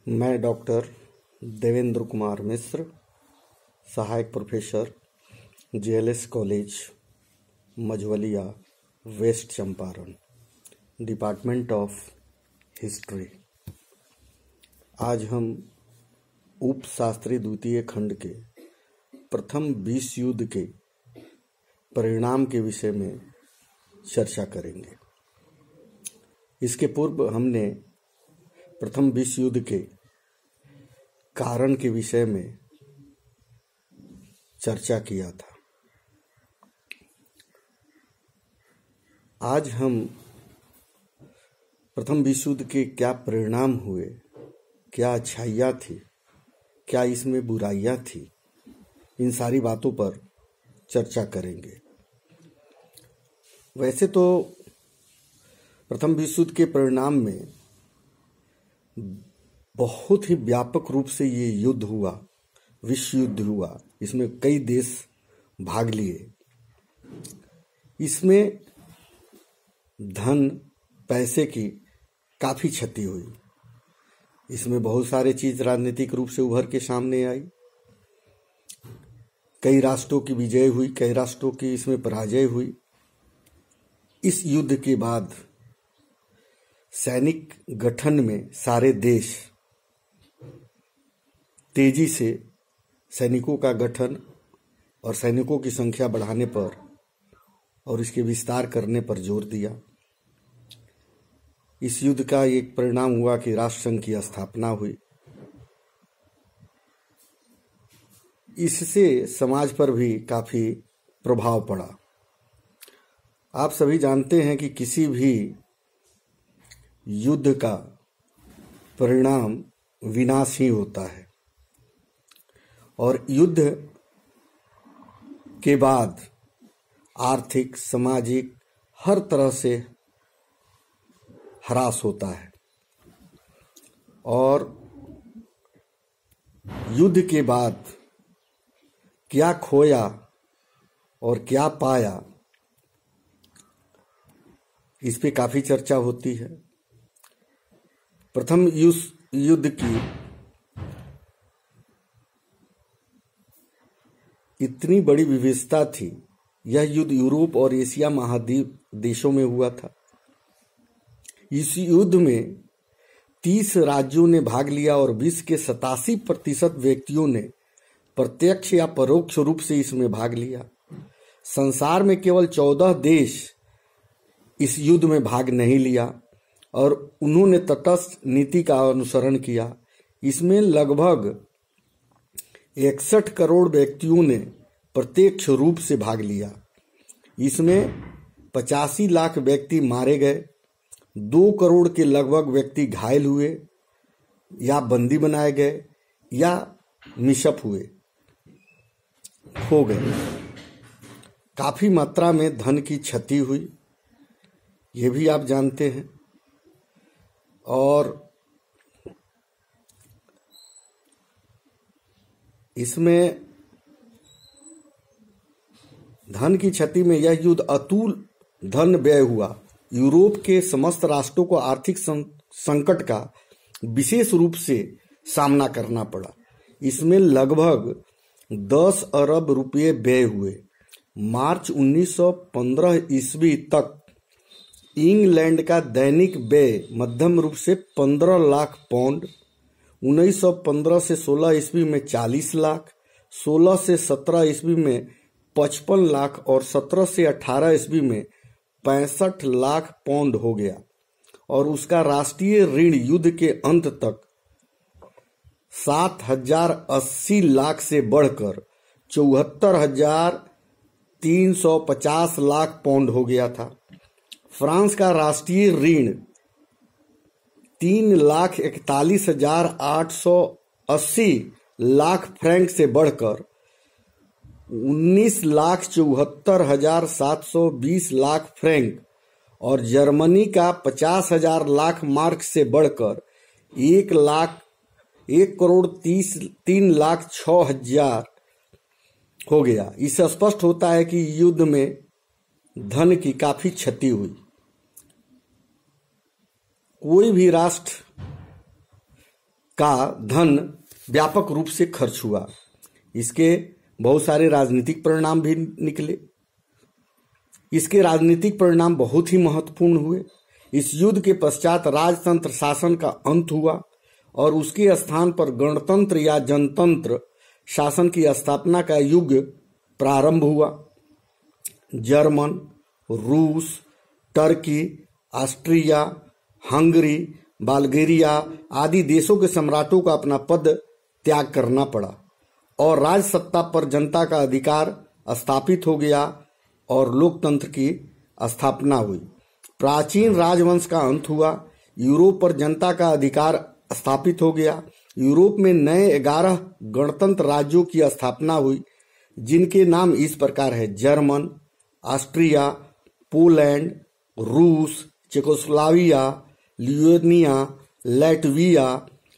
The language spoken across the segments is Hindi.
मैं डॉक्टर देवेंद्र कुमार मिश्र, सहायक professor JLS college Majhaulia, West Champaran, department of history. आज हम उपशास्त्री द्वितीय खंड के प्रथम विश्व युद्ध के परिणाम के विषय में चर्चा करेंगे। इसके पूर्व हमने प्रथम विश्व युद्ध के कारण के विषय में चर्चा किया था। आज हम प्रथम विश्व युद्ध के क्या परिणाम हुए, क्या अच्छाइयाँ थी, क्या इसमें बुराइयाँ थी, इन सारी बातों पर चर्चा करेंगे। वैसे तो प्रथम विश्व युद्ध के परिणाम में बहुत ही व्यापक रूप से ये युद्ध हुआ, विश्व युद्ध हुआ। इसमें कई देश भाग लिए। इसमें धन पैसे की काफ़ी क्षति हुई। इसमें बहुत सारे चीज़ राजनीतिक रूप से उभर के सामने आई। कई राष्ट्रों की विजय हुई, कई राष्ट्रों की इसमें पराजय हुई। इस युद्ध के बाद सैनिक गठन में सारे देश तेजी से सैनिकों का गठन और सैनिकों की संख्या बढ़ाने पर और इसके विस्तार करने पर जोर दिया। इस युद्ध का एक परिणाम हुआ कि राष्ट्रसंघ की स्थापना हुई। इससे समाज पर भी काफ़ी प्रभाव पड़ा। आप सभी जानते हैं कि किसी भी युद्ध का परिणाम विनाश ही होता है और युद्ध के बाद आर्थिक, सामाजिक हर तरह से ह्रास होता है। और युद्ध के बाद क्या खोया और क्या पाया, इस पे काफ़ी चर्चा होती है। प्रथम युद्ध की इतनी बड़ी विविधता थी। यह युद्ध यूरोप और एशिया महाद्वीप देशों में हुआ था। इस युद्ध में 30 राज्यों ने भाग लिया और विश्व के 87% व्यक्तियों ने प्रत्यक्ष या परोक्ष रूप से इसमें भाग लिया। संसार में केवल 14 देश इस युद्ध में भाग नहीं लिया और उन्होंने तटस्थ नीति का अनुसरण किया। इसमें लगभग 61 करोड़ व्यक्तियों ने प्रत्यक्ष रूप से भाग लिया। इसमें 85 लाख व्यक्ति मारे गए, 2 करोड़ के लगभग व्यक्ति घायल हुए या बंदी बनाए गए या मिशप हुए, खो गए। काफ़ी मात्रा में धन की क्षति हुई, ये भी आप जानते हैं। और इसमें धन की क्षति में यह युद्ध अतुल धन व्यय हुआ। यूरोप के समस्त राष्ट्रों को आर्थिक संकट का विशेष रूप से सामना करना पड़ा। इसमें लगभग 10 अरब रुपये व्यय हुए। मार्च 1915 ईस्वी तक इंग्लैंड का दैनिक व्यय मध्यम रूप से 15 लाख पाउंड, 1915 से 16 ईस्वी में 40 लाख, 16 से 17 ईस्वी में 55 लाख और 17 से 18 ईस्वी में 65 लाख पाउंड हो गया। और उसका राष्ट्रीय ऋण युद्ध के अंत तक 7,080 लाख से बढ़कर 74,350 लाख पाउंड हो गया था। फ्रांस का राष्ट्रीय ऋण 3,41,880 लाख फ्रैंक से बढ़कर 19,74,720 लाख फ्रैंक और जर्मनी का 50,000 लाख मार्क से बढ़कर 1,03,06,000 हो गया। इससे स्पष्ट होता है कि युद्ध में धन की काफी क्षति हुई। कोई भी राष्ट्र का धन व्यापक रूप से खर्च हुआ। इसके बहुत सारे राजनीतिक परिणाम भी निकले। इसके राजनीतिक परिणाम बहुत ही महत्वपूर्ण हुए। इस युद्ध के पश्चात राजतंत्र शासन का अंत हुआ और उसके स्थान पर गणतंत्र या जनतंत्र शासन की स्थापना का युग प्रारंभ हुआ। जर्मन, रूस, टर्की, ऑस्ट्रिया, हंगरी, बल्गेरिया आदि देशों के सम्राटों को अपना पद त्याग करना पड़ा और राज सत्ता पर जनता का अधिकार स्थापित हो गया और लोकतंत्र की स्थापना हुई। प्राचीन राजवंश का अंत हुआ। यूरोप पर जनता का अधिकार स्थापित हो गया। यूरोप में नए 11 गणतंत्र राज्यों की स्थापना हुई, जिनके नाम इस प्रकार है: जर्मन, ऑस्ट्रिया, पोलैंड, रूस, Czechoslovakia, Lithuania, Latvia,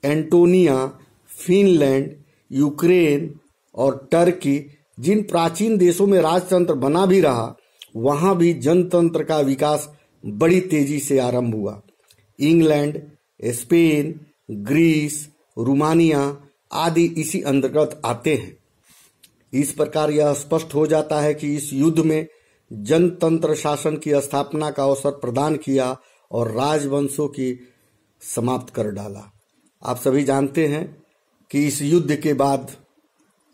Estonia, Finland, Ukraine और टर्की। जिन प्राचीन देशों में राजतंत्र बना भी रहा, वहां भी जनतंत्र का विकास बड़ी तेजी से आरंभ हुआ। इंग्लैंड, स्पेन, ग्रीस, रोमानिया आदि इसी अंतर्गत आते हैं। इस प्रकार यह स्पष्ट हो जाता है कि इस युद्ध में जनतंत्र शासन की स्थापना का अवसर प्रदान किया और राजवंशों की समाप्त कर डाला। आप सभी जानते हैं कि इस युद्ध के बाद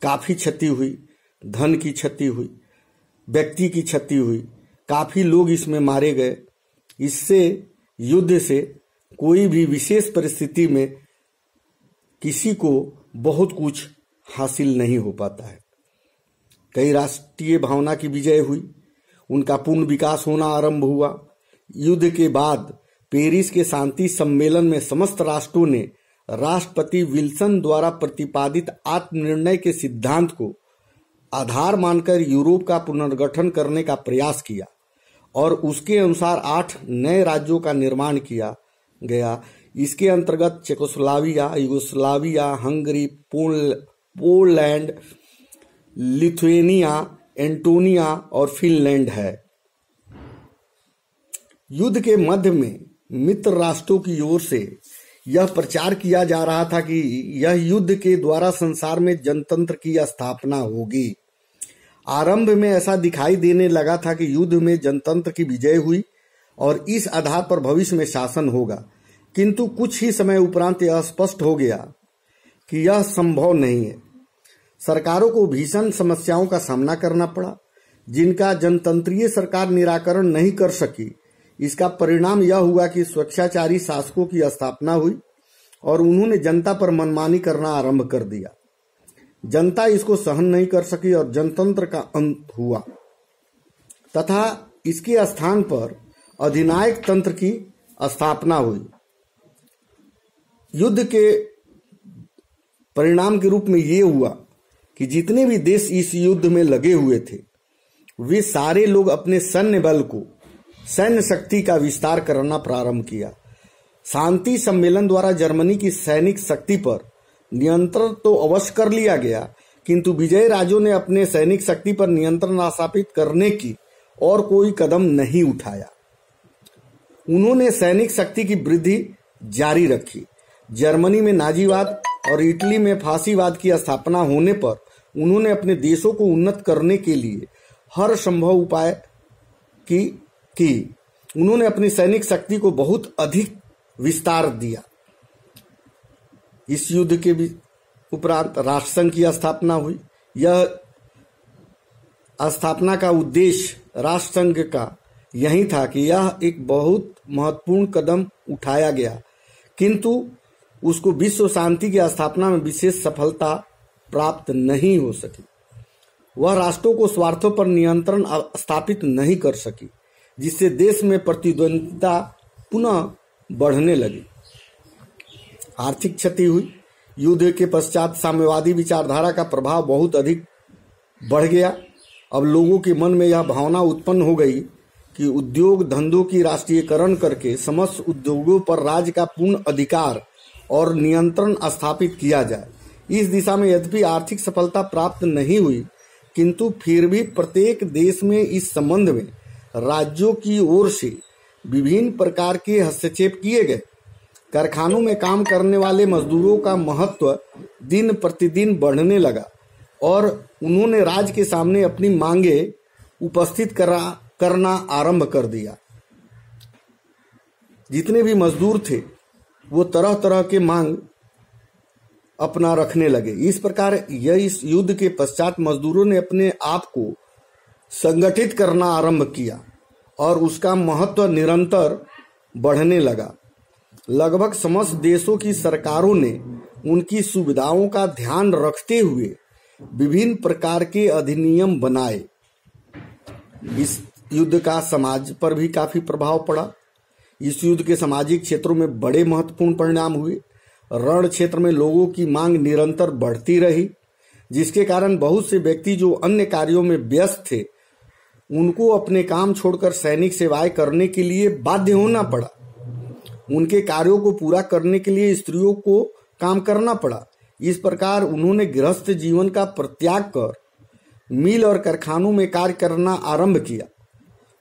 काफी क्षति हुई, धन की क्षति हुई, व्यक्ति की क्षति हुई, काफी लोग इसमें मारे गए। इससे युद्ध से कोई भी विशेष परिस्थिति में किसी को बहुत कुछ हासिल नहीं हो पाता है। कई राष्ट्रीय भावना की विजय हुई, उनका पूर्ण विकास होना आरंभ हुआ। युद्ध के बाद पेरिस के शांति सम्मेलन में समस्त राष्ट्रों ने राष्ट्रपति विल्सन द्वारा प्रतिपादित आत्मनिर्णय के सिद्धांत को आधार मानकर यूरोप का पुनर्गठन करने का प्रयास किया और उसके अनुसार 8 नए राज्यों का निर्माण किया गया। इसके अंतर्गत Czechoslovakia, Yugoslavia, Hungary, Poland, Lithuania, Estonia और फिनलैंड है। युद्ध के मध्य में मित्र राष्ट्रों की ओर से यह प्रचार किया जा रहा था कि यह युद्ध के द्वारा संसार में जनतंत्र की स्थापना होगी। आरंभ में ऐसा दिखाई देने लगा था कि युद्ध में जनतंत्र की विजय हुई और इस आधार पर भविष्य में शासन होगा, किंतु कुछ ही समय उपरांत यह स्पष्ट हो गया कि यह संभव नहीं है। सरकारों को भीषण समस्याओं का सामना करना पड़ा, जिनका जनतंत्रीय सरकार निराकरण नहीं कर सकी। इसका परिणाम यह हुआ कि स्वेच्छाचारी शासकों की स्थापना हुई और उन्होंने जनता पर मनमानी करना आरंभ कर दिया। जनता इसको सहन नहीं कर सकी और जनतंत्र का अंत हुआ तथा इसके स्थान पर अधिनायक तंत्र की स्थापना हुई। युद्ध के परिणाम के रूप में ये हुआ कि जितने भी देश इस युद्ध में लगे हुए थे, वे सारे लोग अपने सैन्य बल को, सैन्य शक्ति का विस्तार करना प्रारंभ किया। शांति सम्मेलन द्वारा जर्मनी की सैनिक शक्ति पर नियंत्रण तो अवश्य कर लिया गया, किंतु विजयी राज्यों ने अपने सैनिक शक्ति पर नियंत्रण स्थापित करने की और कोई कदम नहीं उठाया। उन्होंने सैनिक शक्ति की वृद्धि जारी रखी। जर्मनी में नाजीवाद और इटली में फांसीवाद की स्थापना होने पर उन्होंने अपने देशों को उन्नत करने के लिए हर संभव उपाय की। उन्होंने अपनी सैनिक शक्ति को बहुत अधिक विस्तार दिया। इस युद्ध के उपरांत राष्ट्रसंघ की स्थापना हुई। यह स्थापना का उद्देश्य राष्ट्रसंघ का यही था कि यह एक बहुत महत्वपूर्ण कदम उठाया गया, किंतु उसको विश्व शांति की स्थापना में विशेष सफलता प्राप्त नहीं हो सकी। वह राष्ट्रों को स्वार्थों पर नियंत्रण स्थापित नहीं कर सकी, जिससे देश में प्रतिद्वंद्विता पुनः बढ़ने लगी। आर्थिक क्षति हुई। युद्ध के पश्चात साम्यवादी विचारधारा का प्रभाव बहुत अधिक बढ़ गया। अब लोगों के मन में यह भावना उत्पन्न हो गई कि उद्योग धंधों की राष्ट्रीयकरण करके समस्त उद्योगों पर राज्य का पूर्ण अधिकार और नियंत्रण स्थापित किया जाए। इस दिशा में यद्यपि आर्थिक सफलता प्राप्त नहीं हुई, किंतु फिर भी प्रत्येक देश में इस संबंध में राज्यों की ओर से विभिन्न प्रकार के हस्तक्षेप किए गए। कारखानों में काम करने वाले मजदूरों का महत्व दिन प्रतिदिन बढ़ने लगा और उन्होंने राज्य के सामने अपनी मांगे उपस्थित करना आरंभ कर दिया। जितने भी मजदूर थे वो तरह तरह के मांग अपना रखने लगे। इस प्रकार इस युद्ध के पश्चात मजदूरों ने अपने आप को संगठित करना आरंभ किया और उसका महत्व निरंतर बढ़ने लगा। लगभग समस्त देशों की सरकारों ने उनकी सुविधाओं का ध्यान रखते हुए विभिन्न प्रकार के अधिनियम बनाए। इस युद्ध का समाज पर भी काफी प्रभाव पड़ा। इस युद्ध के सामाजिक क्षेत्रों में बड़े महत्वपूर्ण परिणाम हुए। रण क्षेत्र में लोगों की मांग निरंतर बढ़ती रही, जिसके कारण बहुत से व्यक्ति जो अन्य कार्यों में व्यस्त थे उनको अपने काम छोड़कर सैनिक सेवाएं करने के लिए बाध्य होना पड़ा। उनके कार्यों को पूरा करने के लिए स्त्रियों को काम करना पड़ा। इस प्रकार उन्होंने गृहस्थ जीवन का परित्याग कर मिल और कारखानों में कार्य करना आरंभ किया।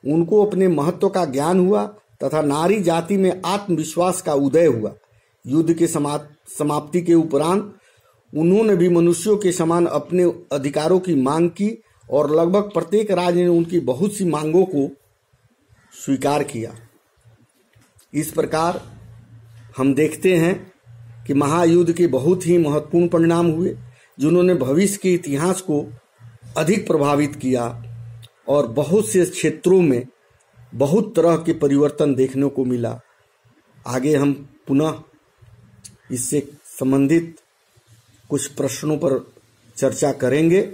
उनको अपने महत्व का ज्ञान हुआ तथा नारी जाति में आत्मविश्वास का उदय हुआ। युद्ध के समाप्ति के उपरांत उन्होंने भी मनुष्यों के समान अपने अधिकारों की मांग की और लगभग प्रत्येक राज्य ने उनकी बहुत सी मांगों को स्वीकार किया। इस प्रकार हम देखते हैं कि महायुद्ध के बहुत ही महत्वपूर्ण परिणाम हुए, जिन्होंने भविष्य के इतिहास को अधिक प्रभावित किया और बहुत से क्षेत्रों में बहुत तरह के परिवर्तन देखने को मिला। आगे हम पुनः इससे संबंधित कुछ प्रश्नों पर चर्चा करेंगे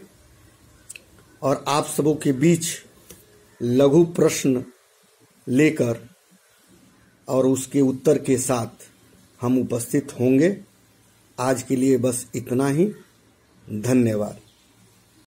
और आप सबों के बीच लघु प्रश्न लेकर और उसके उत्तर के साथ हम उपस्थित होंगे। आज के लिए बस इतना ही। धन्यवाद।